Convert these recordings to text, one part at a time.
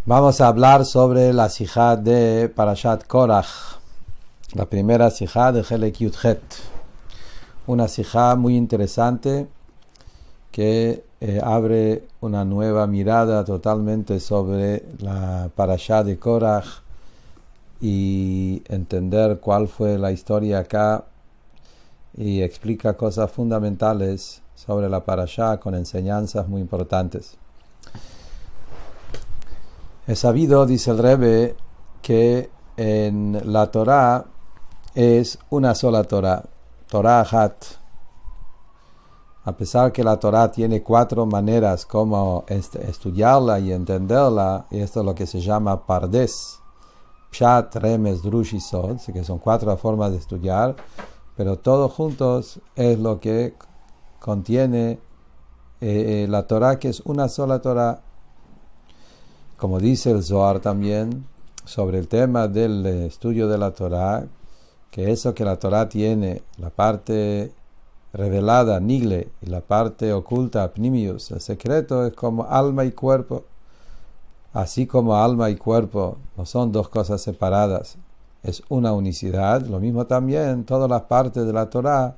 Vamos a hablar sobre la sijá de Parashat Korach, la primera sijá de Helek Yudhet. Una sijá muy interesante que abre una nueva mirada totalmente sobre la Parashat de Korach y entender cuál fue la historia acá, y explica cosas fundamentales sobre la Parashá con enseñanzas muy importantes. Es sabido, dice el Rebbe, que en la Torá es una sola Torá, Torá Hat. A pesar que la Torá tiene 4 maneras como estudiarla y entenderla, y esto es lo que se llama Pardes, Pshat, Remes, Drush y Sod, que son 4 formas de estudiar, pero todos juntos es lo que contiene la Torá, que es una sola Torá. Como dice el Zohar también, sobre el tema del estudio de la Torá, que eso que la Torá tiene, la parte revelada, Nigle, y la parte oculta, Pnimius, el secreto, es como alma y cuerpo. Así como alma y cuerpo no son 2 cosas separadas, es una unicidad. Lo mismo también, todas las partes de la Torá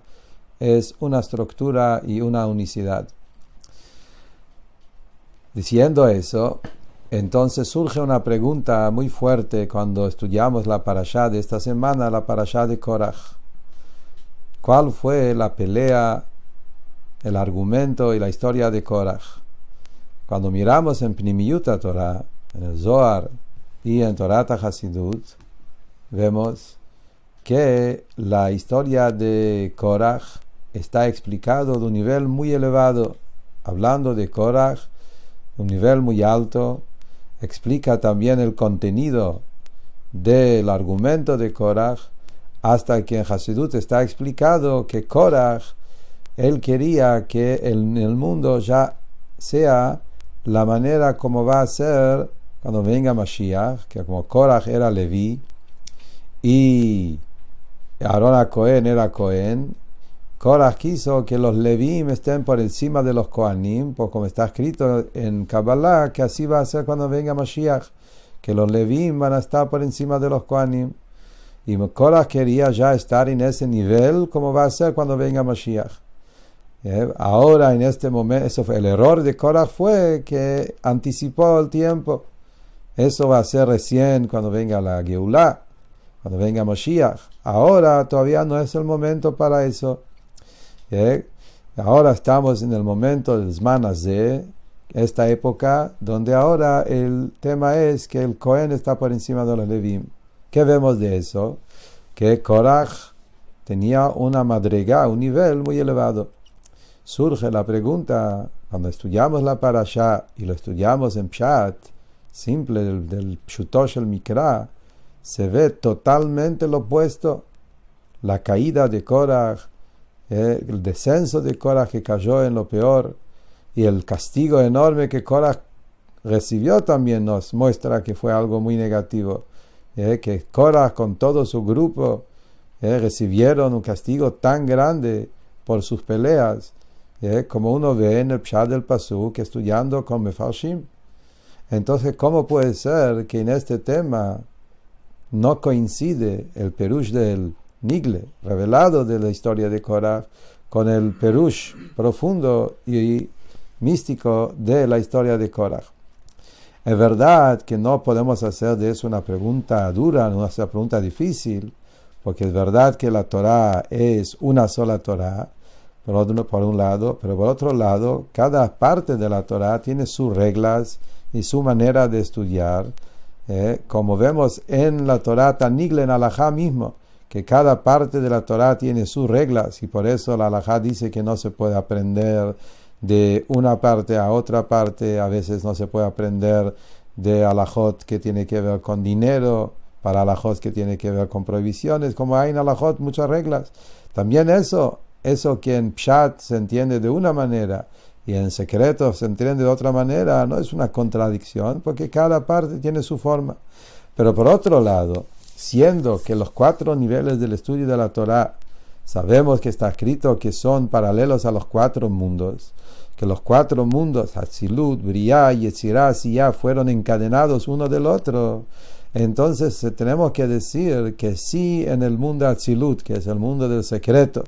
es una estructura y una unicidad. Diciendo eso, entonces surge una pregunta muy fuerte cuando estudiamos la parashá de esta semana, la parashá de Korach. ¿Cuál fue la pelea, el argumento y la historia de Korach? Cuando miramos en Pnimiyut Torah, en el Zohar y en Torat HaSidut, vemos que la historia de Korach está explicado de un nivel muy elevado. Hablando de Korach, un nivel muy alto, explica también el contenido del argumento de Korach, hasta que en Hasidut está explicado que Korach, él quería que en el mundo ya sea la manera como va a ser cuando venga Mashiach, que como Korach era Leví y Aarón a Cohen era Cohen, Korach quiso que los Levíim estén por encima de los Kohanim, pues como está escrito en Kabbalah, que así va a ser cuando venga Mashiach, que los Levíim van a estar por encima de los Kohanim. Y Korach quería ya estar en ese nivel como va a ser cuando venga Mashiach. Ahora, en este momento, eso fue el error de Korach, fue que anticipó el tiempo. Eso va a ser recién cuando venga la Geulah, cuando venga Mashiach. Ahora todavía no es el momento para eso. Ahora estamos en el momento del Zman Hazeh, esta época donde ahora el tema es que el Cohen está por encima de los Levim. ¿Qué vemos de eso? Que Korach tenía una madrigá, un nivel muy elevado. Surge la pregunta, cuando estudiamos la parashá y lo estudiamos en Pshat, simple del Pshutosh el Mikra, se ve totalmente lo opuesto. La caída de Korach, el descenso de Korach que cayó en lo peor, y el castigo enorme que Korach recibió también nos muestra que fue algo muy negativo. Que Korach con todo su grupo recibieron un castigo tan grande por sus peleas, como uno ve en el Pshat del Pasuk, estudiando con Mefarshim. Entonces, ¿cómo puede ser que en este tema no coincide el Perush del Nigle, revelado de la historia de Korach, con el Perush profundo y místico de la historia de Korach? Es verdad que no podemos hacer de eso una pregunta dura, una pregunta difícil, porque es verdad que la Torá es una sola Torá, por un lado, pero por otro lado, cada parte de la Torá tiene sus reglas y su manera de estudiar, como vemos en la Torá Tanigle, en Alajá mismo, que cada parte de la Torá tiene sus reglas, y por eso la Alajá dice que no se puede aprender de una parte a otra parte. A veces no se puede aprender de alajot que tiene que ver con dinero, para alajot que tiene que ver con prohibiciones, como hay en alajot muchas reglas. También eso que en Pshat se entiende de una manera y en secreto se entiende de otra manera, no es una contradicción, porque cada parte tiene su forma. Pero por otro lado, siendo que los 4 niveles del estudio de la Torá sabemos que está escrito que son paralelos a los 4 mundos, que los cuatro mundos, Atzilut, Briah, Yetzirah, Siyah, fueron encadenados uno del otro, entonces tenemos que decir que sí, en el mundo Atzilut, que es el mundo del secreto,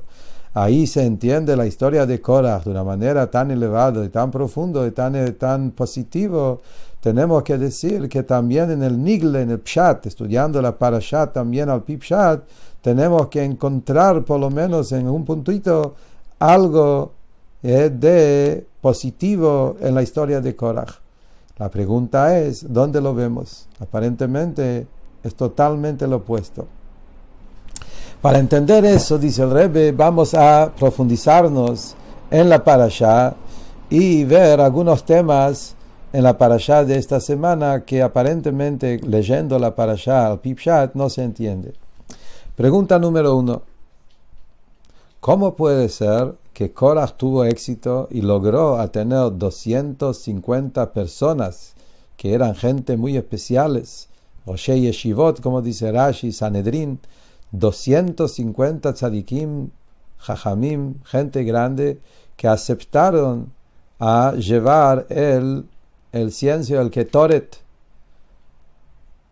ahí se entiende la historia de Korach de una manera tan elevada y tan profunda y tan positivo. Tenemos que decir que también en el Nigle, en el Pshat, estudiando la Parashat también al Pi Pshat, tenemos que encontrar por lo menos en un puntito algo de positivo en la historia de Korach. La pregunta es, ¿dónde lo vemos? Aparentemente es totalmente lo opuesto. Para entender eso, dice el Rebbe, vamos a profundizarnos en la Parashá y ver algunos temas en la Parashá de esta semana que aparentemente leyendo la Parashá al Pi Pshat no se entiende. Pregunta número 1. ¿Cómo puede ser que Korach tuvo éxito y logró a tener 250 personas que eran gente muy especiales? Roshei Yeshivot, como dice Rashi, Sanedrín, 250 tzadikim, jajamim, gente grande, que aceptaron a llevar el ciencio, el Ketoret.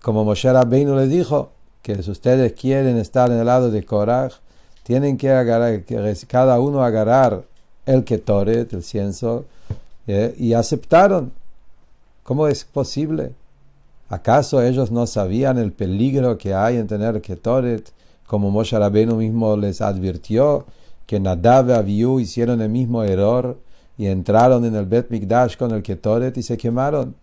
Como Moshe Rabbeinu le dijo, que si ustedes quieren estar en el lado de Korach, tienen que agarrar, que cada uno agarrar el Ketoret, el ciencio, y aceptaron. ¿Cómo es posible? ¿Acaso ellos no sabían el peligro que hay en tener Ketoret? Como Moshe Rabbeinu mismo les advirtió que Nadav y Abiú hicieron el mismo error y entraron en el Bet Mikdash con el Ketoret y se quemaron.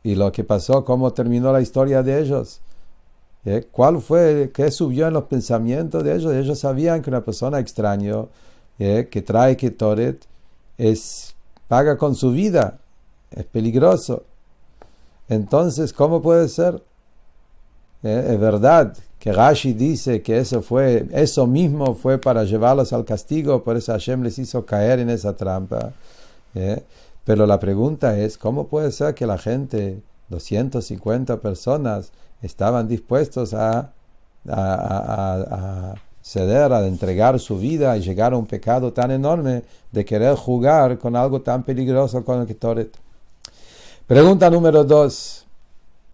Y lo que pasó, cómo terminó la historia de ellos. ¿Cuál fue? ¿Qué subió en los pensamientos de ellos? Ellos sabían que una persona extraña que trae Ketoret paga con su vida, es peligroso. Entonces, ¿cómo puede ser? Es verdad que Rashi dice que eso mismo fue para llevarlos al castigo, por eso Hashem les hizo caer en esa trampa. Pero la pregunta es, ¿cómo puede ser que la gente, 250 personas, estaban dispuestos a ceder, a entregar su vida y llegar a un pecado tan enorme de querer jugar con algo tan peligroso como el Ketoret? Pregunta número 2.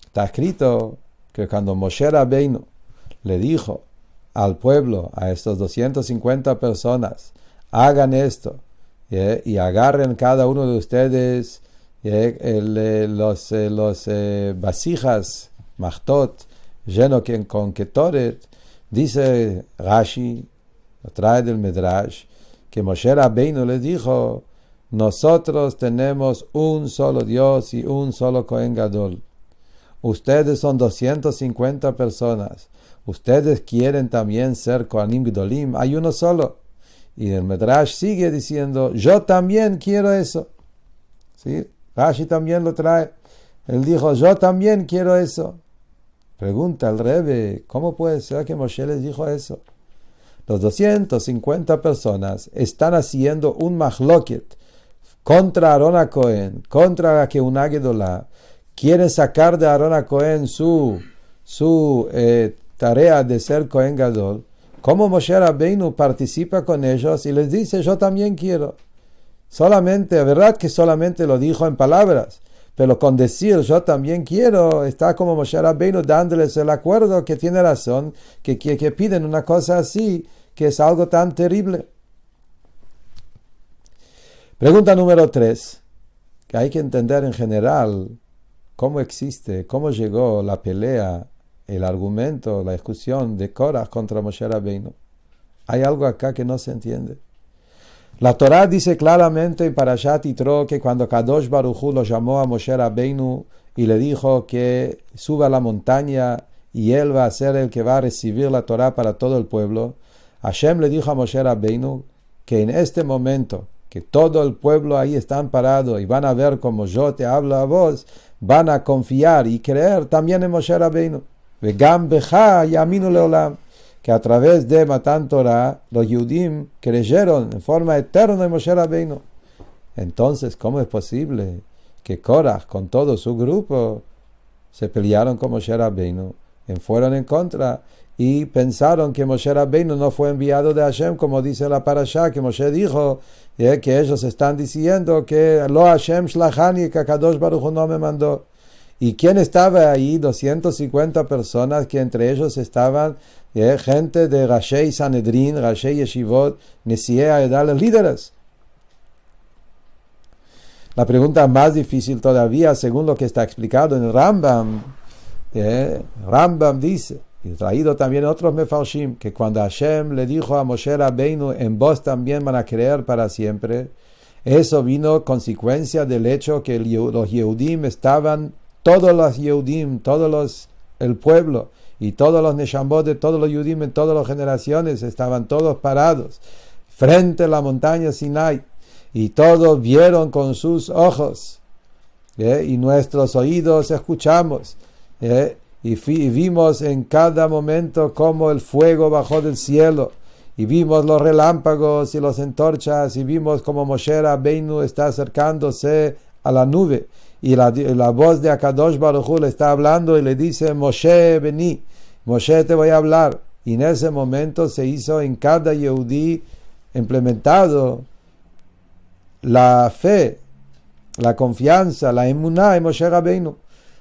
Está escrito que cuando Moshe Rabbeinu le dijo al pueblo, a estos 250 personas, hagan esto, y agarren cada uno de ustedes los vasijas, machtot, lleno con Ketoret, dice Rashi, lo trae del Medrash, que Moshe Rabbeinu le dijo, nosotros tenemos un solo Dios y un solo Kohen Gadol. Ustedes son 250 personas. Ustedes quieren también ser Kohanim Gdolim. Hay uno solo. Y el Medrash sigue diciendo, yo también quiero eso. ¿Sí? Rashi también lo trae. Él dijo, yo también quiero eso. Pregunta al Rebbe, ¿cómo puede ser que Moshe les dijo eso? Los 250 personas están haciendo un machloket contra Aarón HaKohen, contra la Kehuna Gedolá. Quieren sacar de Aarón HaKohen su tarea de ser Kohen Gadol. ¿Cómo Moshe Rabbeinu participa con ellos y les dice, yo también quiero? Solamente, es verdad que solamente lo dijo en palabras, pero con decir, yo también quiero, está como Moshe Rabbeinu dándoles el acuerdo que tiene razón, que piden una cosa así, que es algo tan terrible. Pregunta número 3, que hay que entender en general cómo llegó la pelea, el argumento, la discusión de Korach contra Moshe Rabbeinu. Hay algo acá que no se entiende. La Torá dice claramente en Parashat Yitro que cuando Kadosh Baruj Hu lo llamó a Moshe Rabbeinu y le dijo que suba a la montaña y él va a ser el que va a recibir la Torá para todo el pueblo, Hashem le dijo a Moshe Rabbeinu que en este momento que todo el pueblo ahí están parados y van a ver como yo te hablo a vos, van a confiar y creer también en Moshe Rabbeinu. Vegam becha yaminu leolam, que a través de Matan Torah los Yudim creyeron en forma eterna en Moshe Rabbeinu. Entonces, ¿cómo es posible que Korach con todo su grupo se pelearon con Moshe Rabbeinu, fueron en contra y pensaron que Moshe Rabbeinu no fue enviado de Hashem, como dice la parashá, que Moshe dijo que ellos están diciendo que lo Hashem shlachani, que Kadosh Baruch Hu no me mandó. ¿Y quién estaba ahí? 250 personas, que entre ellos estaban gente de Rashei Sanedrin, Rashei Yeshivot, Nesiei Aedah, los líderes. La pregunta más difícil todavía, según lo que está explicado en el Rambam, Rambam dice, y traído también otros mefarshim, que cuando Hashem le dijo a Moshe Rabbeinu, en vos también van a creer para siempre, eso vino consecuencia del hecho que los Yehudim estaban, todos los Yehudim, el pueblo, y todos los Neshamot de todos los Yehudim en todas las generaciones, estaban todos parados, frente a la montaña Sinai, y todos vieron con sus ojos, y nuestros oídos escuchamos, y vimos en cada momento cómo el fuego bajó del cielo, y vimos los relámpagos y las antorchas, y vimos cómo Moshe Rabbeinu está acercándose a la nube, y la voz de Akadosh Baruj Hu le está hablando y le dice, Moshe, vení, Moshe, te voy a hablar. Y en ese momento se hizo en cada Yehudí implementado la fe, la confianza, la emuná en Moshe Rabbeinu.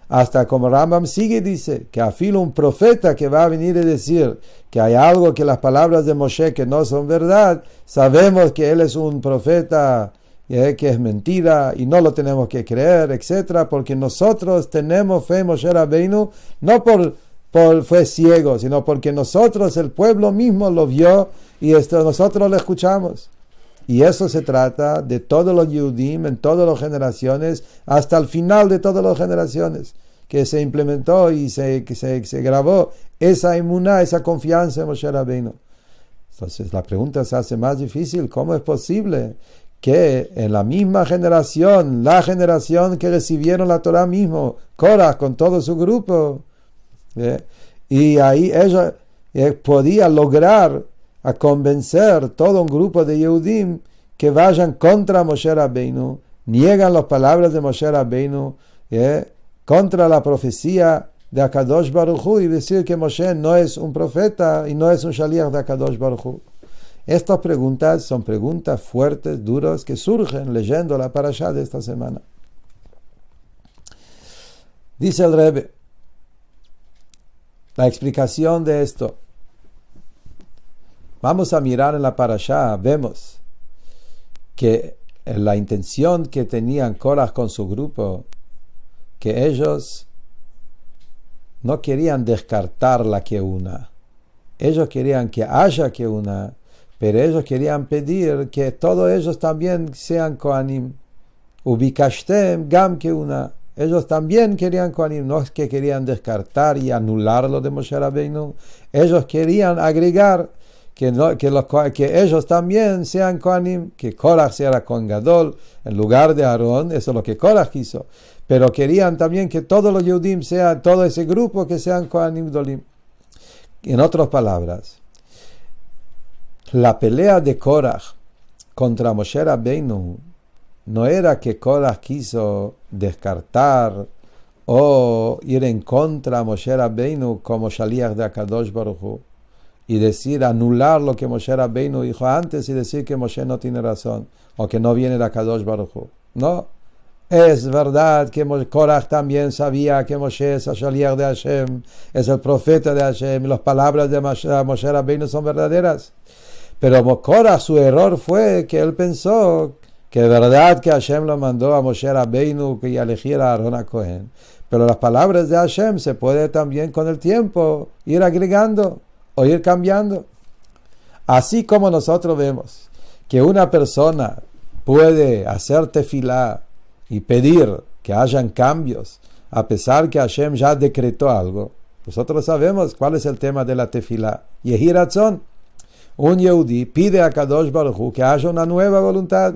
Hasta como Rambam sigue, dice que afilo un profeta que va a venir y decir que hay algo, que las palabras de Moshe que no son verdad, sabemos que él es un profeta que es mentira y no lo tenemos que creer, etcétera, porque nosotros tenemos fe en Moshe Rabbeinu, no por fue ciego, sino porque nosotros, el pueblo mismo, lo vio y nosotros lo escuchamos. Y eso se trata de todos los Yehudim, en todas las generaciones, hasta el final de todas las generaciones, que se implementó y se grabó esa emuná, esa confianza en Moshe Rabbeinu. Entonces la pregunta se hace más difícil: ¿cómo es posible que en la misma generación, la generación que recibieron la Torah mismo, Korah con todo su grupo, y ahí ella podía lograr a convencer todo un grupo de Yehudim que vayan contra Moshe Rabbeinu, niegan las palabras de Moshe Rabbeinu, contra la profecía de Akadosh Baruch Hu, y decir que Moshe no es un profeta y no es un shaliach de Akadosh Baruch Hu? Estas preguntas son preguntas fuertes, duras, que surgen leyendo la parashá de esta semana. Dice el Rebbe, la explicación de esto. Vamos a mirar en la parashá, vemos que la intención que tenían Korah con su grupo, que ellos no querían descartar la Keuna, ellos querían que haya Keuna, pero ellos querían pedir que todos ellos también sean Kohanim. Ubikashtem gam Keuna. Ellos también querían Kohanim, no es que querían descartar y anular lo de Moshe Rabbeinu, ellos querían agregar que ellos también sean Kohanim, que Korah sea Kohen Gadol en lugar de Aarón. Eso es lo que Korah quiso, pero querían también que todos los Yehudim sean, todo ese grupo, que sean Kohanim Dolim. En otras palabras, la pelea de Korah contra Moshe Rabbeinu no era que Korah quiso descartar o ir en contra de Moshe Rabbeinu como shaliach de Akadosh Baruch Hu, y decir, anular lo que Moshe Rabbeinu dijo antes y decir que Moshe no tiene razón o que no viene de Akadosh Baruch Hu. No, es verdad que Korah también sabía que Moshe es el shaliach de Hashem, es el profeta de Hashem, y las palabras de Moshe Rabbeinu son verdaderas. Pero Korah, su error fue que él pensó que es verdad que Hashem lo mandó a Moshe Rabbeinu que eligiera a Aarón a Cohen, pero las palabras de Hashem se puede también con el tiempo ir agregando o ir cambiando. Así como nosotros vemos que una persona puede hacer tefilá y pedir que hayan cambios, a pesar que Hashem ya decretó algo. Nosotros sabemos cuál es el tema de la tefilá. Yehi Ratzon. Un Yehudi pide a Kadosh Baruch Hu que haya una nueva voluntad,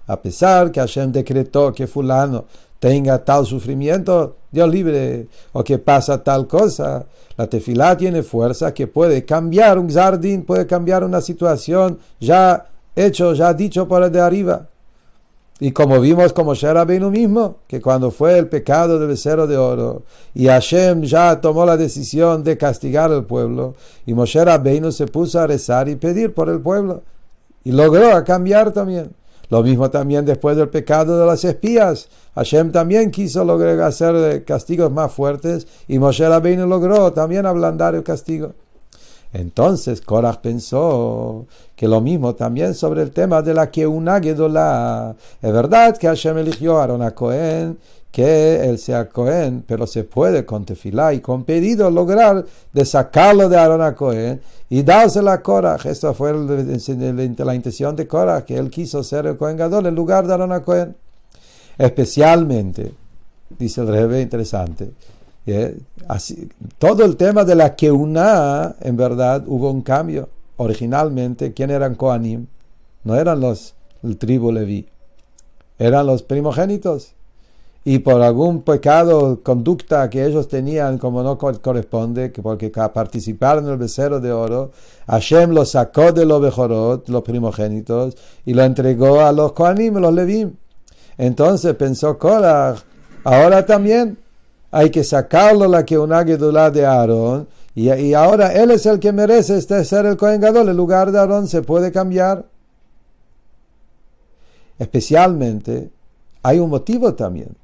a pesar que Hashem decretó que fulano tenga tal sufrimiento, Dios libre, o que pasa tal cosa. La tefilá tiene fuerza que puede cambiar un zardín, puede cambiar una situación ya dicho por el de arriba. Y como vimos con Moshe Rabbeinu mismo, que cuando fue el pecado del becerro de oro, y Hashem ya tomó la decisión de castigar al pueblo, y Moshe Rabbeinu se puso a rezar y pedir por el pueblo, y logró cambiar también. Lo mismo también después del pecado de las espías. Hashem también quiso lograr hacer castigos más fuertes, y Moshe Rabbeinu logró también ablandar el castigo. Entonces Korach pensó que lo mismo también sobre el tema de la Keuna Gedolá. Es verdad que Hashem eligió a Aarón a Cohen, que él sea Cohen, pero se puede con tefilá y con pedido lograr de sacarlo de Aarón a Cohen y dárselo a Korach. Esta fue la intención de Korach, que él quiso ser el Cohen Gadol en lugar de Aarón a Cohen. Especialmente, dice el Rebbe, interesante, así, todo el tema de la Keuná, en verdad, hubo un cambio. Originalmente, ¿quién eran Kohanim? No eran el tribu Leví, eran los primogénitos. Y por algún pecado, conducta que ellos tenían, como no corresponde, porque participaron en el becerro de oro, Hashem los sacó de los Bejorot, los primogénitos, y lo entregó a los Kohanim, los Levim. Entonces pensó Korach, ahora también hay que sacarlo la Keuna Gedolá de Aarón, y ahora él es el que merece ser el Kohen Gadol. El lugar de Aarón se puede cambiar. Especialmente, hay un motivo también.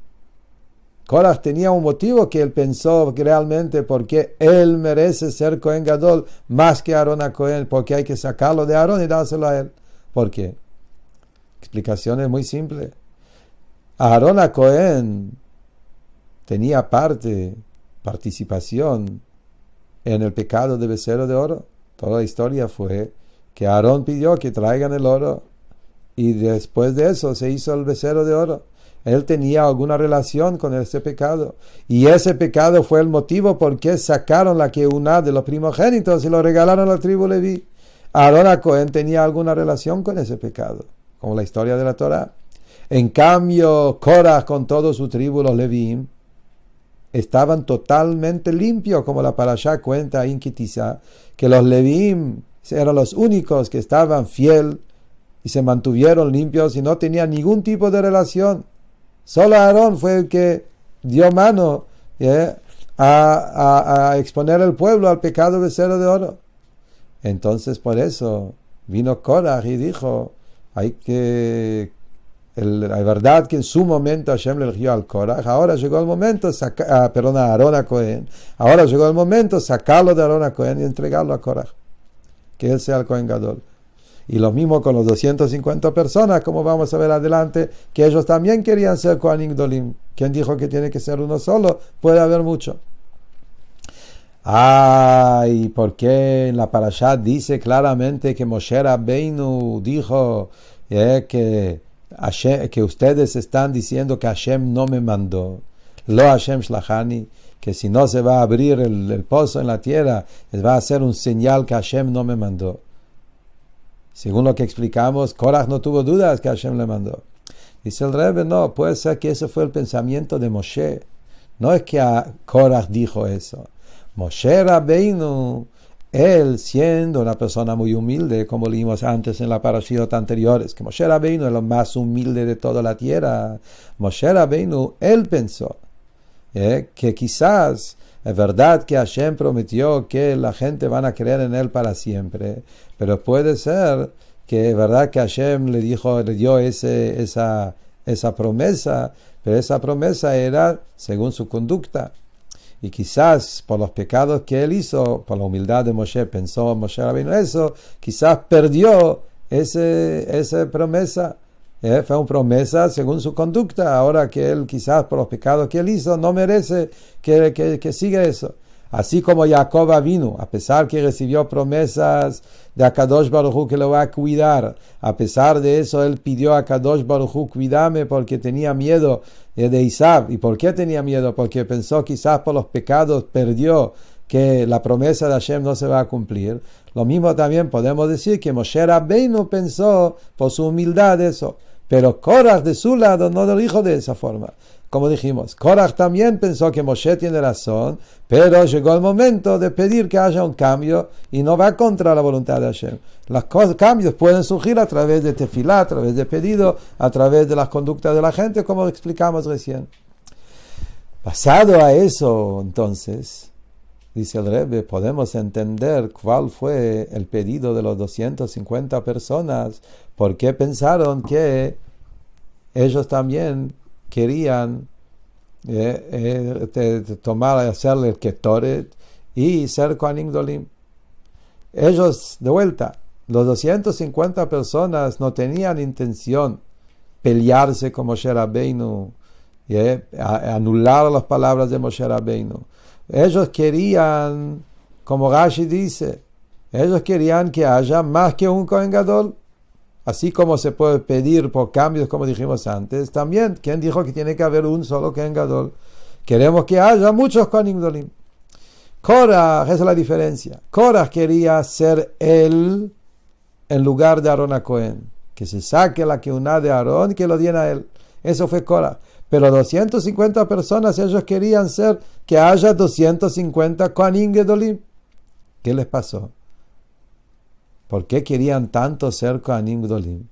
Korach tenía un motivo que él pensó que realmente porque él merece ser Kohen Gadol más que Aarón a Kohen, porque hay que sacarlo de Aarón y dárselo a él. ¿Por qué? Explicación es muy simple. Aarón a Kohen tenía participación en el pecado de becerro de oro. Toda la historia fue que Aarón pidió que traigan el oro y después de eso se hizo el becerro de oro. Él tenía alguna relación con ese pecado y ese pecado fue el motivo por qué sacaron la Keuná de los primogénitos y lo regalaron a la tribu Leví. Aarón a Cohen tenía alguna relación con ese pecado, como la historia de la Torá. En cambio, Korach con todo su tribu, los Levíim, estaban totalmente limpios, como la Parashá cuenta en Kitizá, que los Levíim eran los únicos que estaban fiel y se mantuvieron limpios y no tenían ningún tipo de relación. Solo Aarón fue el que dio mano a exponer al pueblo al pecado de becerro de oro. Entonces por eso vino Korach y dijo, la verdad que en su momento Hashem le eligió al Korach, ahora llegó el momento, a Aarón a Cohen, ahora llegó el momento sacarlo de Aarón a Cohen y entregarlo a Korach, que él sea el Kohen Gadol. Y lo mismo con los 250 personas, como vamos a ver adelante, que ellos también querían ser Kohanim Gdolim. ¿Quién dijo que tiene que ser uno solo? Puede haber mucho. ¿Y por qué en la Parashá dice claramente que Moshe Rabbeinu dijo que ustedes están diciendo que Hashem no me mandó? Lo Hashem Shlachani, que si no se va a abrir el pozo en la tierra, va a ser un señal que Hashem no me mandó. Según lo que explicamos, Korach no tuvo dudas que Hashem le mandó. Dice el Rebbe, no, puede ser que ese fue el pensamiento de Moshe. No es que Korach dijo eso. Moshe Rabbeinu, él siendo una persona muy humilde, como leímos antes en la parashiyot anteriores, que Moshe Rabbeinu es lo más humilde de toda la tierra. Moshe Rabbeinu, él pensó que quizás es verdad que Hashem prometió que la gente van a creer en él para siempre, pero puede ser que es verdad que Hashem le dio esa promesa, pero esa promesa era según su conducta. Y quizás por los pecados que él hizo, por la humildad de Moshe, pensó Moshe Rabbeinu eso, quizás perdió esa promesa. Fue una promesa según su conducta. Ahora que él quizás por los pecados que él hizo no merece que siga eso. Así como Jacob vino, a pesar que recibió promesas de Akadosh Baruj Hu que lo va a cuidar, a pesar de eso él pidió a Akadosh Baruj Hu, cuídame, porque tenía miedo de Isab. ¿Y por qué tenía miedo? Porque pensó quizás por los pecados perdió, que la promesa de Hashem no se va a cumplir. Lo mismo también podemos decir que Moshe Rabbeinu pensó por su humildad eso. Pero Korach de su lado no lo dijo de esa forma. como dijimos, Korach también pensó que Moshe tiene razón, pero llegó el momento de pedir que haya un cambio y no va contra la voluntad de Hashem. Los cambios pueden surgir a través de tefilá, a través de pedido, a través de las conductas de la gente, como explicamos recién. Basado a eso, entonces, dice el Rebbe, podemos entender cuál fue el pedido de los 250 personas, por qué pensaron que ellos también querían tomar, hacerle el Ketoret y ser Kohanim Gdolim. Ellos, de vuelta, los 250 personas no tenían intención pelearse con Moshe Rabbeinu, anular las palabras de Moshe Rabbeinu. Ellos querían, como Rashi dice, ellos querían que haya más que un Kohen Gadol. Así como se puede pedir por cambios, como dijimos antes, también, ¿quién dijo que tiene que haber un solo Kohen Gadol? Queremos que haya muchos Kohanim Gdolim. Korach, esa es la diferencia. Korach quería ser él en lugar de Aarón a Cohen, que se saque la keuná de Aarón y que lo den a él. Eso fue Korach. Pero 250 personas, ellos querían ser que haya 250 Kohanim Gdolim. ¿Qué les pasó? ¿Por qué querían tanto ser Kohanim Gdolim?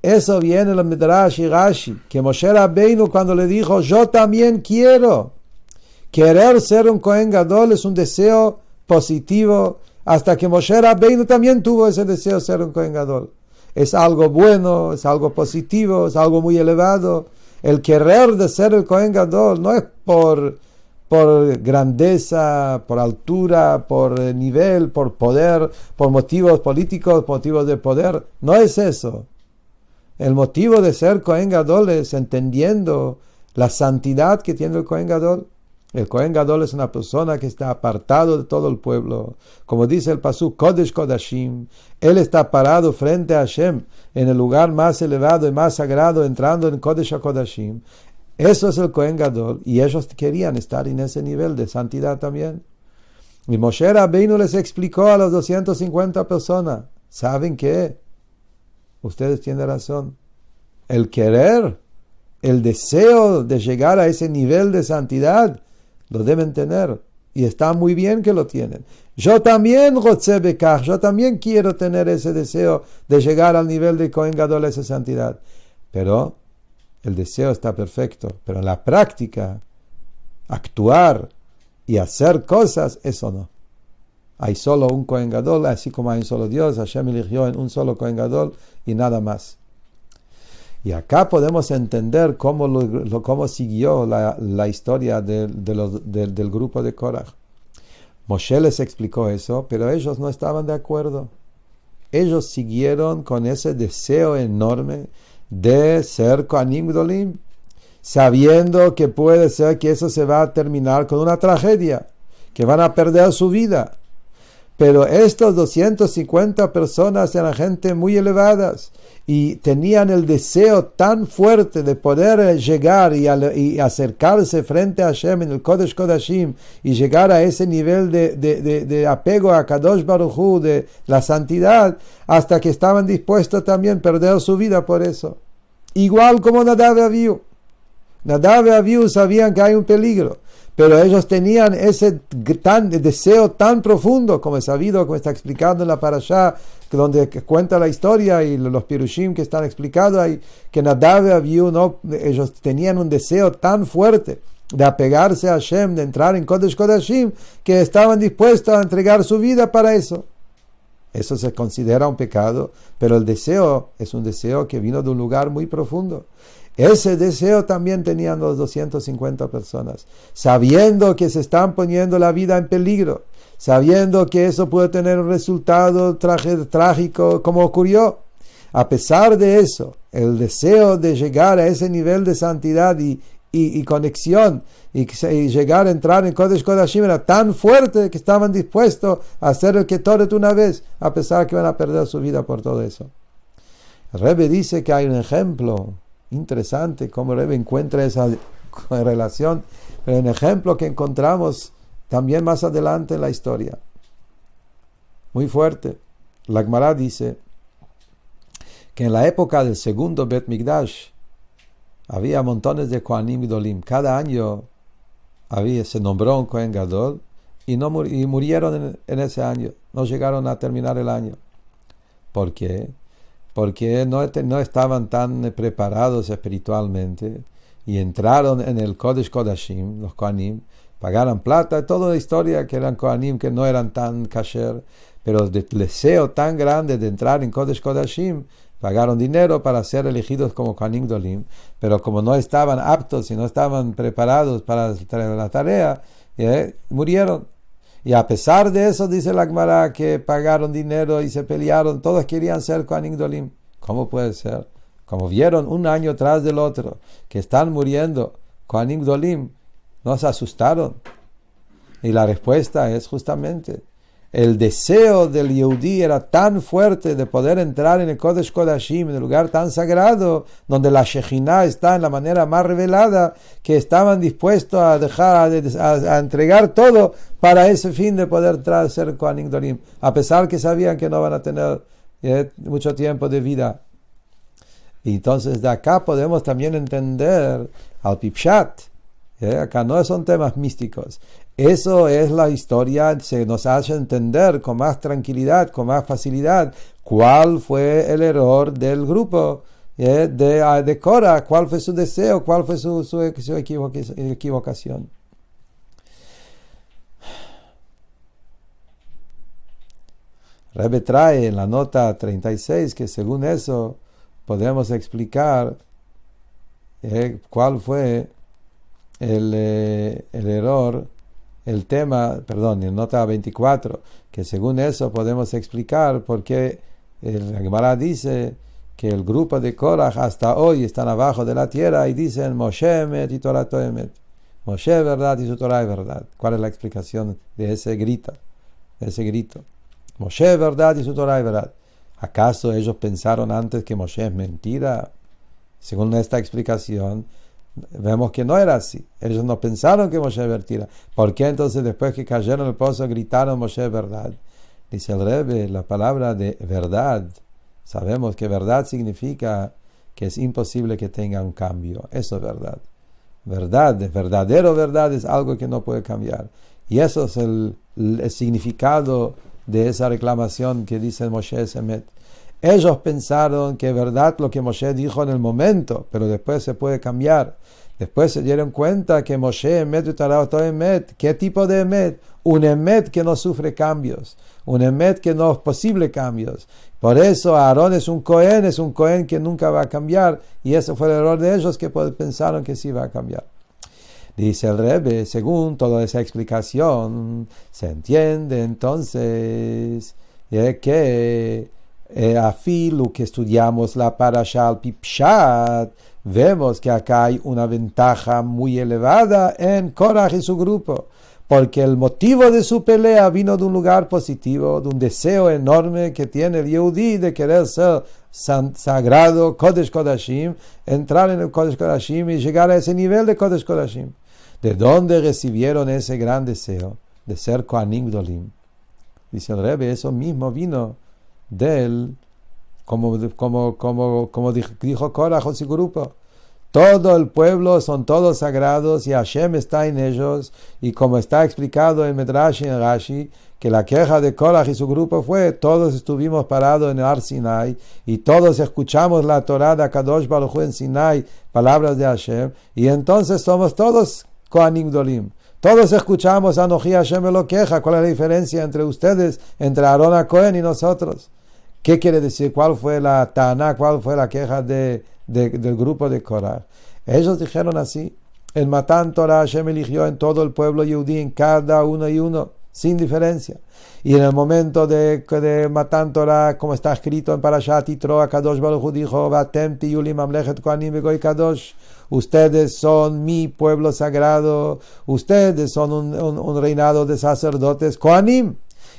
Eso viene en el Midrash y Rashi, que Moshe Rabbeinu cuando le dijo, yo también quiero. Querer ser un Kohen Gadol es un deseo positivo, hasta que Moshe Rabbeinu también tuvo ese deseo de ser un Kohen Gadol. Es algo bueno, es algo positivo, es algo muy elevado. El querer de ser el Kohen Gadol no es por grandeza, por altura, por nivel, por poder, por motivos políticos, motivos de poder. No es eso. El motivo de ser Kohen Gadol es entendiendo la santidad que tiene el Kohen Gadol. El Kohen Gadol es una persona que está apartado de todo el pueblo. Como dice el pasuk, Kodesh Kodashim, él está parado frente a Hashem, en el lugar más elevado y más sagrado, entrando en Kodesh Kodashim. Eso es el Kohen Gadol, y ellos querían estar en ese nivel de santidad también. Y Moshe Rabbeinu les explicó a los 250 personas, ¿saben qué? Ustedes tienen razón. El querer, el deseo de llegar a ese nivel de santidad, lo deben tener, y está muy bien que lo tienen. Yo también, yo también quiero tener ese deseo de llegar al nivel de Kohen Gadol, esa santidad. Pero el deseo está perfecto, pero en la práctica, actuar y hacer cosas, eso no. Hay solo un Kohen Gadol, así como hay un solo Dios. Hashem eligió en un solo Kohen Gadol y nada más. Y acá podemos entender cómo siguió la historia del grupo de Korach. Moshe les explicó eso, pero ellos no estaban de acuerdo. Ellos siguieron con ese deseo enorme de ser Kohanim Gdolim, sabiendo que puede ser que eso se va a terminar con una tragedia, que van a perder su vida. Pero estos 250 personas eran gente muy elevadas y tenían el deseo tan fuerte de poder llegar y acercarse frente a Hashem en el Kodesh Kodashim y llegar a ese nivel de apego a Kadosh Baruj Hu, de la santidad, hasta que estaban dispuestos también a perder su vida por eso. Igual como Nadav y Avihu. Nadav y Avihu sabían que hay un peligro, pero ellos tenían ese deseo tan profundo, como es sabido, como está explicado en la Parashá, donde cuenta la historia y los pirushim que están explicados ahí, que Nadav y Avihu, ellos tenían un deseo tan fuerte de apegarse a Hashem, de entrar en Kodesh Kodashim, que estaban dispuestos a entregar su vida para eso. Eso se considera un pecado, pero el deseo es un deseo que vino de un lugar muy profundo. Ese deseo también tenían los 250 personas, sabiendo que se están poniendo la vida en peligro, sabiendo que eso puede tener un resultado trágico como ocurrió. A pesar de eso, el deseo de llegar a ese nivel de santidad y conexión y llegar a entrar en Kodesh Kodashim era tan fuerte que estaban dispuestos a hacer el Ketoret una vez, a pesar que van a perder su vida por todo eso. El Rebbe dice que hay un ejemplo interesante, cómo el Rebbe encuentra esa relación, pero un ejemplo que encontramos también más adelante en la historia. Muy fuerte. La Gemara dice que en la época del segundo Bet Mikdash, había montones de Kohanim Gdolim. Cada año se nombró un Kohen Gadol y murieron en ese año. No llegaron a terminar el año. ¿Por qué? Porque no estaban tan preparados espiritualmente y entraron en el Kodesh Kodashim, los Kohanim, pagaron plata, toda la historia que eran Kohanim que no eran tan kasher, pero el deseo tan grande de entrar en Kodesh Kodashim, pagaron dinero para ser elegidos como Kohanim Gdolim, pero como no estaban aptos y no estaban preparados para la tarea, murieron. Y a pesar de eso, dice la Gemara, que pagaron dinero y se pelearon, todos querían ser Kohanim Gdolim. ¿Cómo puede ser? Como vieron un año tras del otro que están muriendo Kohanim Gdolim, no se asustaron. Y la respuesta es justamente el deseo del Yehudí era tan fuerte de poder entrar en el Kodesh Kodashim, en el lugar tan sagrado, donde la Shejinah está en la manera más revelada, que estaban dispuestos a a entregar todo para ese fin de poder ser Kohanim Gdolim, a pesar que sabían que no van a tener mucho tiempo de vida. Y entonces de acá podemos también entender al Pipshat. Acá no son temas místicos. Eso es la historia, se nos hace entender con más tranquilidad, con más facilidad, cuál fue el error del grupo de Korah, cuál fue su deseo, cuál fue su equivocación. Rebbe trae en la nota 36 que según eso podemos explicar cuál fue el error, el tema, perdón, en nota 24, que según eso podemos explicar por qué la Gemara dice que el grupo de Korah hasta hoy están abajo de la tierra y dicen Moshe emet y Torah emet. Moshe es verdad y su Torah es verdad. ¿Cuál es la explicación de ese grito? Moshe es verdad y su Torah es verdad. ¿Acaso ellos pensaron antes que Moshe es mentira? Según esta explicación, vemos que no era así. Ellos no pensaron que Moshe es mentira. ¿Por qué entonces después que cayeron en el pozo gritaron Moshe es verdad? Dice el Rebbe, la palabra de verdad, sabemos que verdad significa que es imposible que tenga un cambio. Eso es verdad. Verdadero verdad es algo que no puede cambiar. Y eso es el significado de esa reclamación que dice Moshe es emet. Ellos pensaron que es verdad lo que Moshe dijo en el momento, pero después se puede cambiar. Después se dieron cuenta que Moshe emet y Torah emet. ¿Qué tipo de emet? Un emet que no sufre cambios. Un emet que no es posible cambios. Por eso Aarón es un Cohen que nunca va a cambiar. Y ese fue el error de ellos que pensaron que sí va a cambiar. Dice el Rebbe, según toda esa explicación, se entiende entonces que afilu que estudiamos la parasha al Pipshat, vemos que acá hay una ventaja muy elevada en Korah y su grupo, porque el motivo de su pelea vino de un lugar positivo, de un deseo enorme que tiene el Yehudí de querer ser sagrado, Kodesh Kodashim, entrar en el Kodesh Kodashim y llegar a ese nivel de Kodesh Kodashim. ¿De dónde recibieron ese gran deseo de ser Kohanim Gdolim? Dice el Rebbe, eso mismo vino del, como dijo Korah con su grupo. Todo el pueblo son todos sagrados y Hashem está en ellos, y como está explicado en Medrash y en Rashi, que la queja de Korah y su grupo fue, todos estuvimos parados en el Ar Sinai y todos escuchamos la Torah de Akadosh Baruj Hu en Sinai, palabras de Hashem, y entonces somos todos Kohanim Gdolim. Todos escuchamos Anoji Hashem Elokeja. ¿Cuál es la diferencia entre ustedes, entre Aarón a Cohen y nosotros? ¿Qué quiere decir? ¿Cuál fue la Taná? ¿Cuál fue la queja del grupo de Korah? Ellos dijeron así: en Matan Torah Hashem eligió en todo el pueblo Yehudí, en cada uno y uno, sin diferencia. Y en el momento de Matan Torah, como está escrito en Parashat Yitro, Akadosh Baruj Hu dijo: Vatem tiyu li mamlechet kohanim vegoy kadosh. Ustedes son mi pueblo sagrado, ustedes son un reinado de sacerdotes Kohanim.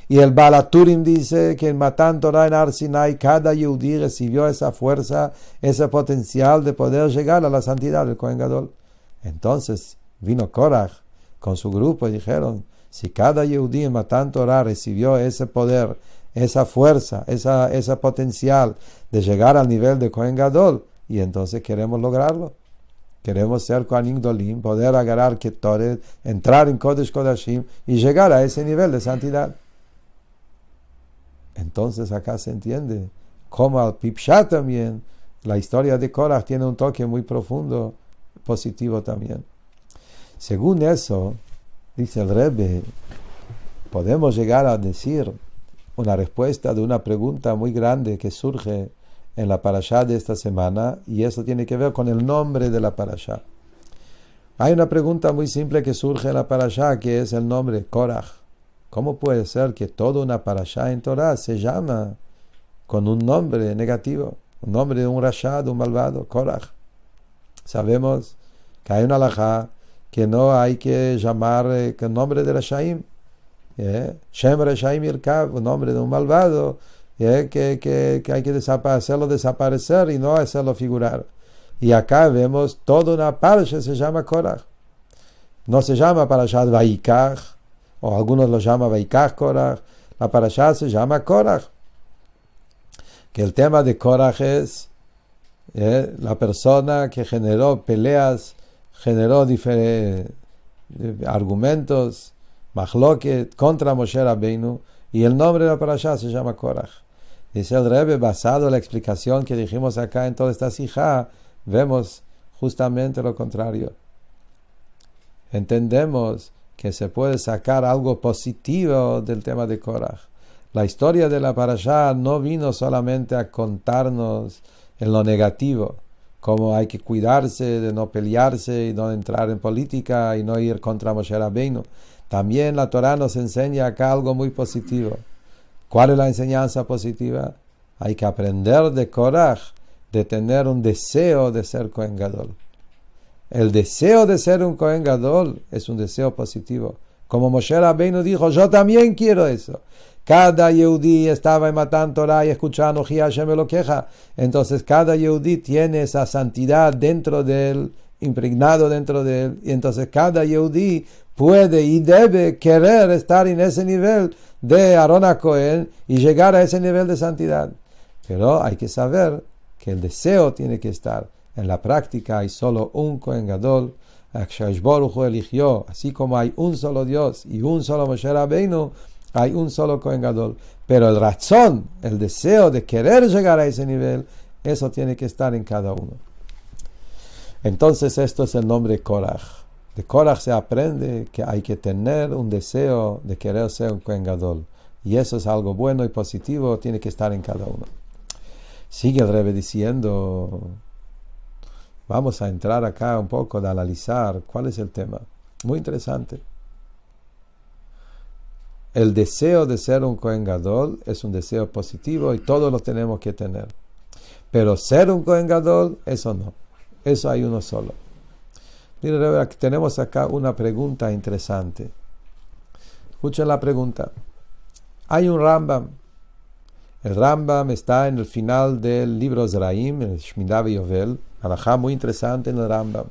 Y el Balaturim dice que en Matan Torah en Ar Sinai cada Yehudí recibió esa fuerza, ese potencial de poder llegar a la santidad del Kohen Gadol. Entonces vino Korah con su grupo y dijeron: si cada Yehudí en Matan Torah recibió ese poder, esa fuerza, ese potencial de llegar al nivel de Kohen Gadol, y entonces queremos lograrlo. Queremos ser Kohanim Gdolim, poder agarrar Ketoret, entrar en Kodesh Kodashim y llegar a ese nivel de santidad. Entonces acá se entiende cómo al Pipshat también la historia de Korach tiene un toque muy profundo, positivo también. Según eso, dice el Rebbe, podemos llegar a decir una respuesta de una pregunta muy grande que surge en la parashá de esta semana, y eso tiene que ver con el nombre de la parashá. Hay una pregunta muy simple que surge en la parashá, que es el nombre Korach. ¿Cómo puede ser que toda una parashá en Torah se llama con un nombre negativo? Un nombre de un rasha, de un malvado, Korach. Sabemos que hay una halajá que no hay que llamar el nombre de Rashaim. Shem Rashaim Yirkav, un nombre de un malvado, que hay que hacerlo desaparecer y no hacerlo figurar. Y acá vemos toda una parasha se llama Korach. No se llama Parashat Vayikach, o algunos lo llaman Vayikach Korach. La parasha se llama Korach. Que el tema de Korach es la persona que generó peleas, generó diferentes argumentos, Mahloket, contra Moshe Rabbeinu, y el nombre de la parashá se llama Korach. Dice el Rebbe, basado en la explicación que dijimos acá en toda esta sijá, vemos justamente lo contrario. Entendemos que se puede sacar algo positivo del tema de Korach. La historia de la parashá no vino solamente a contarnos en lo negativo, como hay que cuidarse de no pelearse y no entrar en política y no ir contra Moshe Rabbeinu. También la Torah nos enseña acá algo muy positivo. ¿Cuál es la enseñanza positiva? Hay que aprender de Korach, de tener un deseo de ser Kohen Gadol. El deseo de ser un Kohen Gadol es un deseo positivo. Como Moshe Rabbeinu dijo, yo también quiero eso. Cada Yehudí estaba en Matan Torah y escuchando Ji Hashem Elokeja. Entonces cada Yehudí tiene esa santidad dentro de él, impregnado dentro de él. Y entonces cada Yehudí puede y debe querer estar en ese nivel de Aarón HaKohen y llegar a ese nivel de santidad. Pero hay que saber que el deseo tiene que estar. En la práctica hay solo un Kohen Gadol. Akadosh Baruj Hu eligió, así como hay un solo Dios y un solo Moshe Rabbeinu, hay un solo Kohen Gadol. Pero el razón, el deseo de querer llegar a ese nivel, eso tiene que estar en cada uno. Entonces esto es el nombre Korach. De Korach se aprende que hay que tener un deseo de querer ser un Kohen Gadol. Y eso es algo bueno y positivo, tiene que estar en cada uno. Sigue el Rebbe diciendo, vamos a entrar acá un poco de analizar cuál es el tema. Muy interesante. El deseo de ser un Kohen Gadol es un deseo positivo y todos lo tenemos que tener. Pero ser un Kohen Gadol, eso no. Eso hay uno solo. Mira, tenemos acá una pregunta interesante. Escuchen la pregunta. Hay un Rambam. El Rambam está en el final del libro Zeraim, en el Shmidah Yovel. Alajá muy interesante en el Rambam.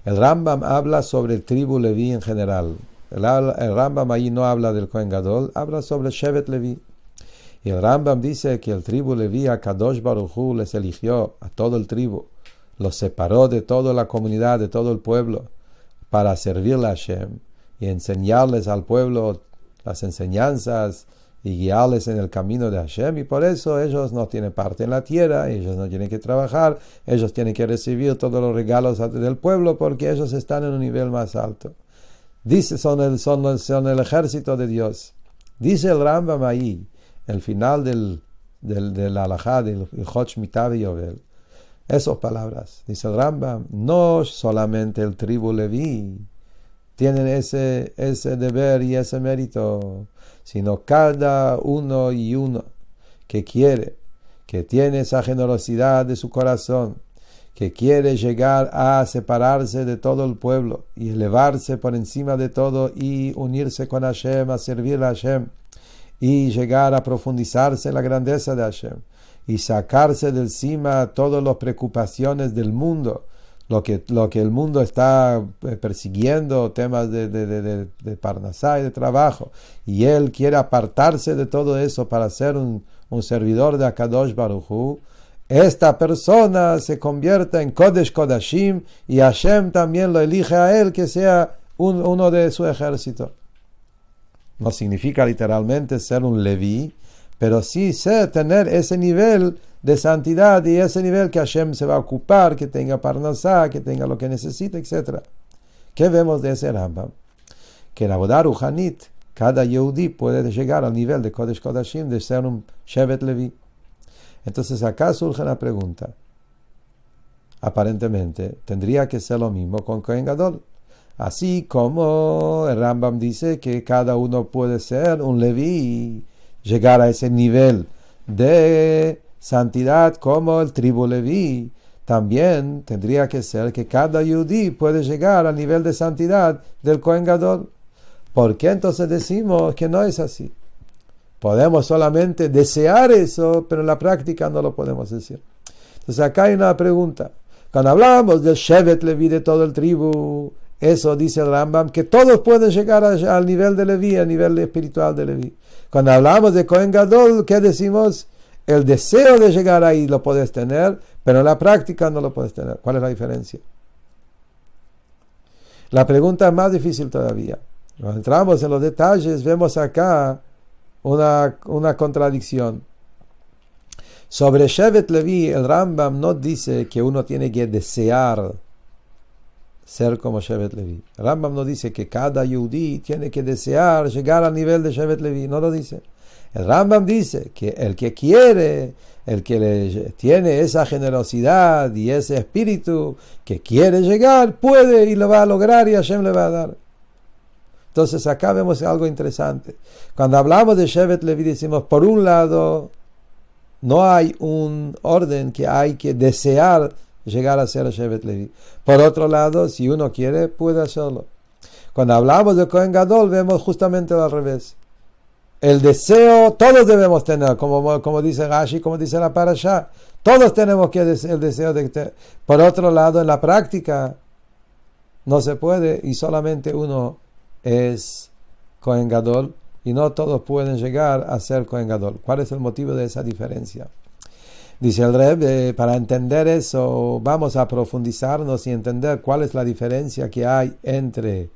El Rambam habla sobre el tribu Leví en general. El Rambam ahí no habla del Kohen Gadol, habla sobre Shevet Leví. Y el Rambam dice que el tribu Leví, Akadosh Baruj Hu les eligió a todo el tribu, los separó de toda la comunidad, de todo el pueblo, para servirle a Hashem y enseñarles al pueblo las enseñanzas y guiarles en el camino de Hashem, y por eso ellos no tienen parte en la tierra, ellos no tienen que trabajar, ellos tienen que recibir todos los regalos del pueblo porque ellos están en un nivel más alto. Dice, son el ejército de Dios. Dice el Rambam ahí, el final del alajá, del Ilchot Shmitah Yovel, esas palabras. Dice el Rambam, no solamente el tribu Leví tienen ese deber y ese mérito, sino cada uno y uno que quiere, que tiene esa generosidad de su corazón, que quiere llegar a separarse de todo el pueblo y elevarse por encima de todo y unirse con Hashem, a servir a Hashem y llegar a profundizarse en la grandeza de Hashem y sacarse de encima todas las preocupaciones del mundo, lo que el mundo está persiguiendo, temas de parnasá y de trabajo, y él quiere apartarse de todo eso para ser un servidor de Akadosh Baruj Hu. esta persona se convierta en Kodesh Kodashim y Hashem también lo elige a él que sea uno de su ejército. No significa literalmente ser un Leví, pero sí tener ese nivel de santidad y ese nivel que Hashem se va a ocupar, que tenga parnasá, que tenga lo que necesita, etc. ¿Qué vemos de ese Rambam? Que en Avodah Ruhanit, cada Yehudí puede llegar al nivel de Kodesh Kodashim, de ser un Shevet Leví. Entonces acá surge la pregunta. Aparentemente, tendría que ser lo mismo con Kohen Gadol. Así como el Rambam dice que cada uno puede ser un Leví, llegar a ese nivel de santidad como el tribu Leví, también tendría que ser que cada Yehudí puede llegar al nivel de santidad del Kohen Gadol. ¿Por qué entonces decimos que no es así? Podemos solamente desear eso, pero en la práctica no lo podemos decir. Entonces acá hay una pregunta. Cuando hablamos del Shevet Leví, de todo el tribu, eso dice el Rambam, que todos pueden llegar al nivel de Leví, al nivel espiritual de Leví. Cuando hablamos de Kohen Gadol, ¿qué decimos? El deseo de llegar ahí lo puedes tener, pero en la práctica no lo puedes tener. ¿Cuál es la diferencia? La pregunta es más difícil todavía. Cuando entramos en los detalles, vemos acá una contradicción. Sobre Shevet Leví, el Rambam no dice que uno tiene que desear ser como Shevet Leví. El Rambam no dice que cada Yehudí tiene que desear llegar al nivel de Shevet Leví. No lo dice. El Rambam dice que el que quiere, el que tiene esa generosidad y ese espíritu que quiere llegar, puede y lo va a lograr y Hashem le va a dar. Entonces acá vemos algo interesante. Cuando hablamos de Shevet Leví decimos, por un lado, no hay un orden que hay que desear llegar a ser Shevet Leví. Por otro lado, si uno quiere, puede hacerlo. Cuando hablamos de Kohen Gadol, vemos justamente al revés. El deseo, todos debemos tener, como dice Rashi, como dice la Parashá. Todos tenemos el deseo de tener. Por otro lado, en la práctica, no se puede y solamente uno es Kohen Gadol y no todos pueden llegar a ser Kohen Gadol. ¿Cuál es el motivo de esa diferencia? Dice el Rebbe, para entender eso vamos a profundizarnos y entender cuál es la diferencia que hay entre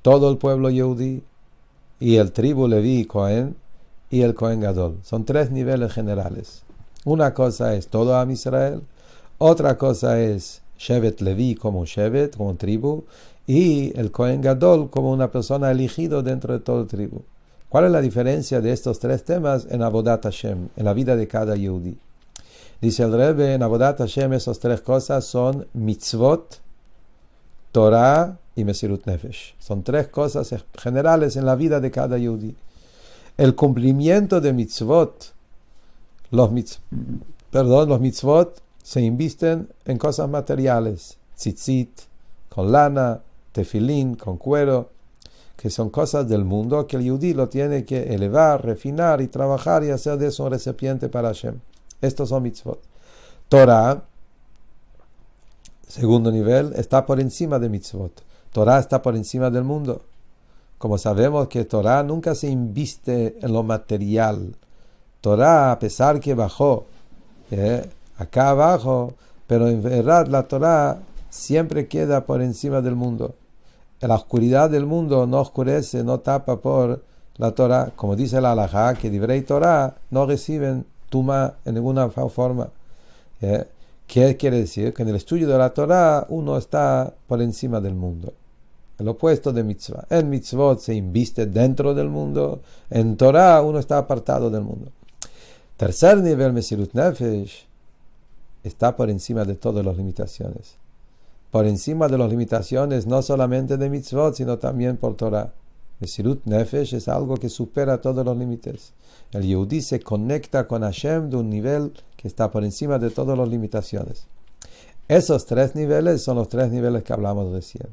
todo el pueblo Yehudí y el tribu Leví Cohen y el Kohen Gadol. Son tres niveles generales. Una cosa es todo Am Israel, otra cosa es Shevet Leví como un Shevet, como un tribu, y el Kohen Gadol como una persona elegido dentro de todo el tribu. ¿Cuál es la diferencia de estos tres temas en Avodat Hashem, en la vida de cada Yehudí? Dice el Rebbe, en Avodat Hashem esas tres cosas son mitzvot, Torah y Mesirut Nefesh. Son tres cosas generales en la vida de cada Yehudí. El cumplimiento de mitzvot, los mitzvot se invisten en cosas materiales, tzitzit, con lana, tefilín, con cuero, que son cosas del mundo que el Yehudí lo tiene que elevar, refinar y trabajar y hacer de eso un recipiente para Hashem. Estos son mitzvot. Torah, segundo nivel, está por encima de mitzvot. Torah está por encima del mundo. Como sabemos que Torah nunca se inviste en lo material. Torah, a pesar que bajó acá abajo, pero en verdad la Torah siempre queda por encima del mundo. La oscuridad del mundo no oscurece, no tapa por la Torah. Como dice la halajá, que Divrei Torah no reciben Tumá en ninguna forma. ¿Qué quiere decir? Que en el estudio de la Torah uno está por encima del mundo. El opuesto de mitzvah. En mitzvot se inviste dentro del mundo. En Torah uno está apartado del mundo. Tercer nivel, Mesirut Nefesh, está por encima de todas las limitaciones. Por encima de las limitaciones no solamente de mitzvot, sino también por Torah. Mesirut Nefesh es algo que supera todos los límites. El Yehudí se conecta con Hashem de un nivel que está por encima de todas las limitaciones. Esos tres niveles son los tres niveles que hablamos recién.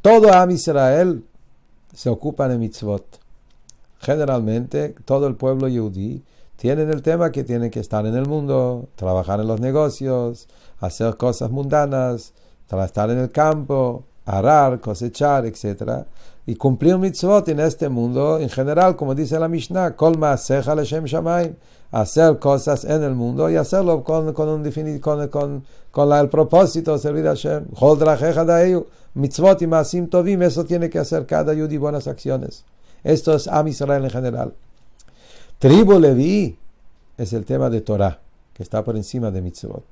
Todo Am Israel se ocupa de mitzvot. Generalmente, todo el pueblo Yehudí tiene el tema que tienen que estar en el mundo, trabajar en los negocios, hacer cosas mundanas, estar en el campo, arar, cosechar, etc. y cumplir mitzvot en este mundo en general, como dice la Mishnah, kol ma'asecha leshem shamayim, hacer cosas en el mundo y hacerlo con el propósito de servir a Hashem. Chol drachecha daeyu, mitzvot y maasim tovim, eso tiene que hacer cada yudí, buenas acciones. Esto es Am Israel en general. Tribu Leví es el tema de Torah, que está por encima de mitzvot.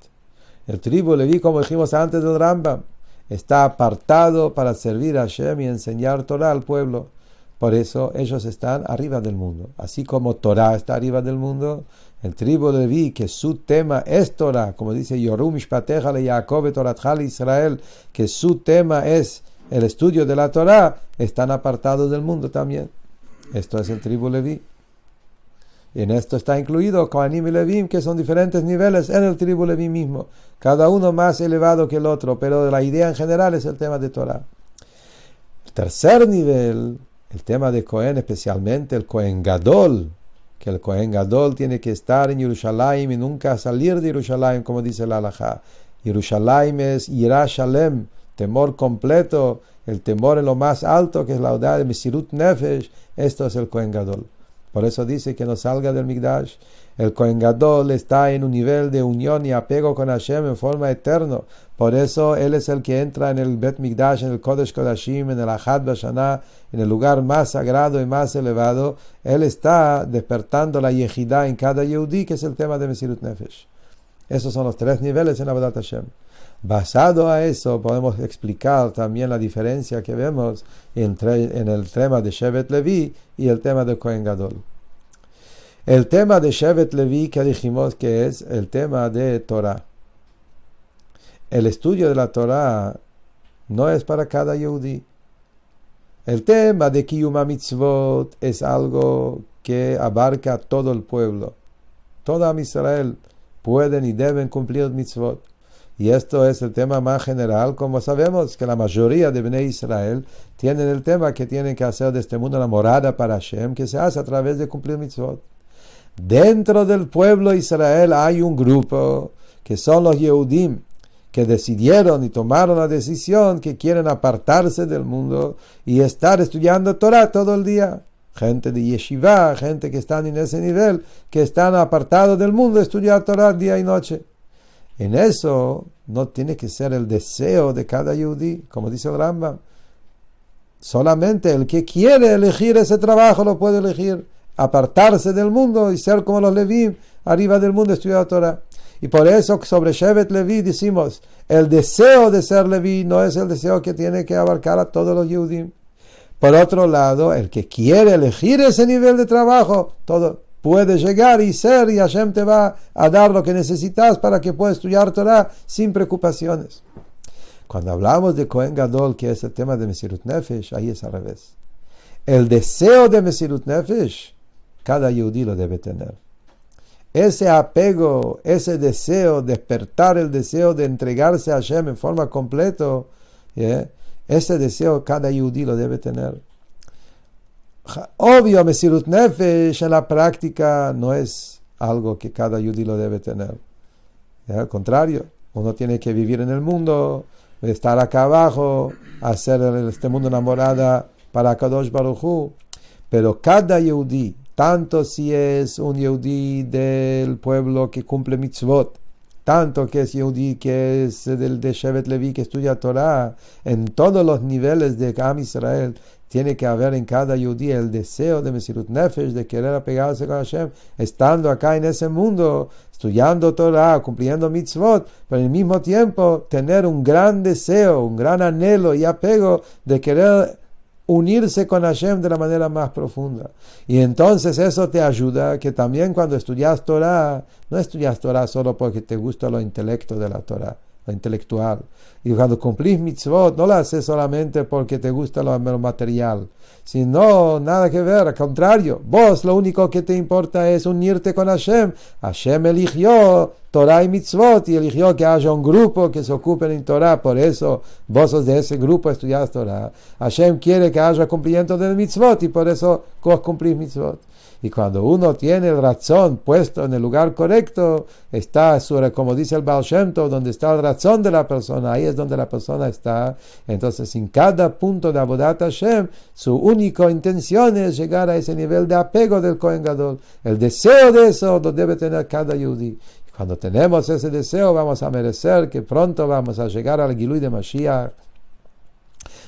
El tribu Leví, como dijimos antes del Rambam, está apartado para servir a Hashem y enseñar Torah al pueblo. Por eso ellos están arriba del mundo. Así como Torah está arriba del mundo, el tribu Leví, que su tema es Torah, como dice Yoru Mishpateja le Yaakov Toratja le Israel, que su tema es el estudio de la Torah, están apartados del mundo también. Esto es el tribu Leví. Y en esto está incluido Kohanim y Levim, que son diferentes niveles en el tribu Leví mismo, cada uno más elevado que el otro, pero la idea en general es el tema de Torah. El tercer nivel, el tema de Cohen, especialmente el Cohen Gadol, que el Cohen Gadol tiene que estar en Jerusalén y nunca salir de Jerusalén, como dice la halajá. Jerusalén es Yirah Shalem, temor completo, el temor en lo más alto, que es la odad de Mesirut Nefesh. Esto es el Cohen Gadol. Por eso dice que no salga del Mikdash. El Cohen Gadol está en un nivel de unión y apego con Hashem en forma eterna. Por eso él es el que entra en el Bet Mikdash, en el Kodesh Kodashim, en el Ahad Bashanah, en el lugar más sagrado y más elevado. Él está despertando la Yehidá en cada Yehudí, que es el tema de Mesirut Nefesh. Esos son los tres niveles en Avodat Hashem. Basado a eso, podemos explicar también la diferencia que vemos en el tema de Shevet Levi y el tema de Cohen Gadol. El tema de Shevet Levi, que dijimos que es el tema de Torah. El estudio de la Torah no es para cada Yehudí. El tema de Kiyum HaMitzvot es algo que abarca a todo el pueblo. Todo Am Israel pueden y deben cumplir mitzvot. Y esto es el tema más general, como sabemos que la mayoría de Bnei Israel tienen el tema que tienen que hacer de este mundo una morada para Hashem, que se hace a través de cumplir mitzvot. Dentro del pueblo de Israel hay un grupo que son los Yehudim, que decidieron y tomaron la decisión que quieren apartarse del mundo y estar estudiando Torah todo el día. Gente de Yeshiva, gente que están en ese nivel, que están apartados del mundo, estudiar Torah día y noche. En eso no tiene que ser el deseo de cada yudí, como dice el Rambam. Solamente el que quiere elegir ese trabajo lo puede elegir. Apartarse del mundo y ser como los Levim, arriba del mundo, estudiar Torah. Y por eso sobre Shevet Levi decimos, el deseo de ser Levi no es el deseo que tiene que abarcar a todos los Yehudim. Por otro lado, el que quiere elegir ese nivel de trabajo, todo puede llegar y ser, y Hashem te va a dar lo que necesitas para que puedas estudiar Torah sin preocupaciones. Cuando hablamos de Cohen Gadol, que es el tema de Mesirut Nefesh, ahí es al revés. El deseo de Mesirut Nefesh, cada Yehudí lo debe tener. Ese apego, ese deseo, despertar el deseo de entregarse a Hashem en forma completa, ese deseo cada Yehudí lo debe tener. Obvio, Mesirut Nefesh en la práctica no es algo que cada Yehudí lo debe tener. Al contrario, uno tiene que vivir en el mundo, estar acá abajo, hacer este mundo una morada para Kadosh Baruj Hu. Pero cada Yehudí, tanto si es un Yehudí del pueblo que cumple mitzvot, tanto que es Yehudí que es de Shevet Levi que estudia Torah, en todos los niveles de Am Israel, tiene que haber en cada Yehudí el deseo de Mesirut Nefesh, de querer apegarse con Hashem, estando acá en ese mundo, estudiando Torah, cumpliendo mitzvot, pero al mismo tiempo tener un gran deseo, un gran anhelo y apego de querer unirse con Hashem de la manera más profunda. Y entonces eso te ayuda que también cuando estudias Torah, no estudias Torah solo porque te gusta lo intelecto de la Torah, lo intelectual. Y cuando cumplís mitzvot, no lo haces solamente porque te gusta lo material, sino nada que ver, al contrario, vos lo único que te importa es unirte con Hashem. Hashem eligió Torah y mitzvot y eligió que haya un grupo que se ocupen en Torah, por eso vos sos de ese grupo, estudias Torah. Hashem quiere que haya cumplimiento del mitzvot y por eso vos cumplís mitzvot. Y cuando uno tiene el razón puesto en el lugar correcto, está, como dice el Baal Shem Tov, donde está el razón de la persona, ahí es donde la persona está. Entonces, en cada punto de Avodat Hashem, su única intención es llegar a ese nivel de apego del Kohen Gadol. El deseo de eso lo debe tener cada Yehudi. Cuando tenemos ese deseo, vamos a merecer que pronto vamos a llegar al Gilui de Mashiach,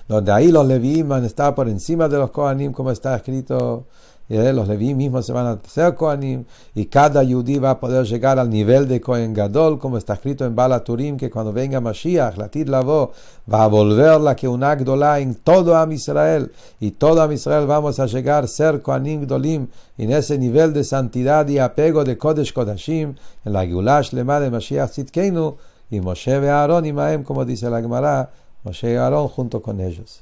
donde ahí los Levíim van a estar por encima de los Kohanim, como está escrito. Los Levíim mismos se van a ser Kohanim, y cada Yehudí va a poder llegar al nivel de Kohen Gadol, como está escrito en Bala Turim, que cuando venga Mashiach, Latid Lavo, va a volver la Keuna Gdolá en todo Am Israel, y todo Am Israel vamos a llegar a ser Kohanim Gdolim, en ese nivel de santidad y apego de Kodesh Kodashim, en la Geulah Shlema de Mashiach Tzidkeinu, y Moshe ve Aarón y Maem, como dice la Gemara, Moshe y Aarón junto con ellos.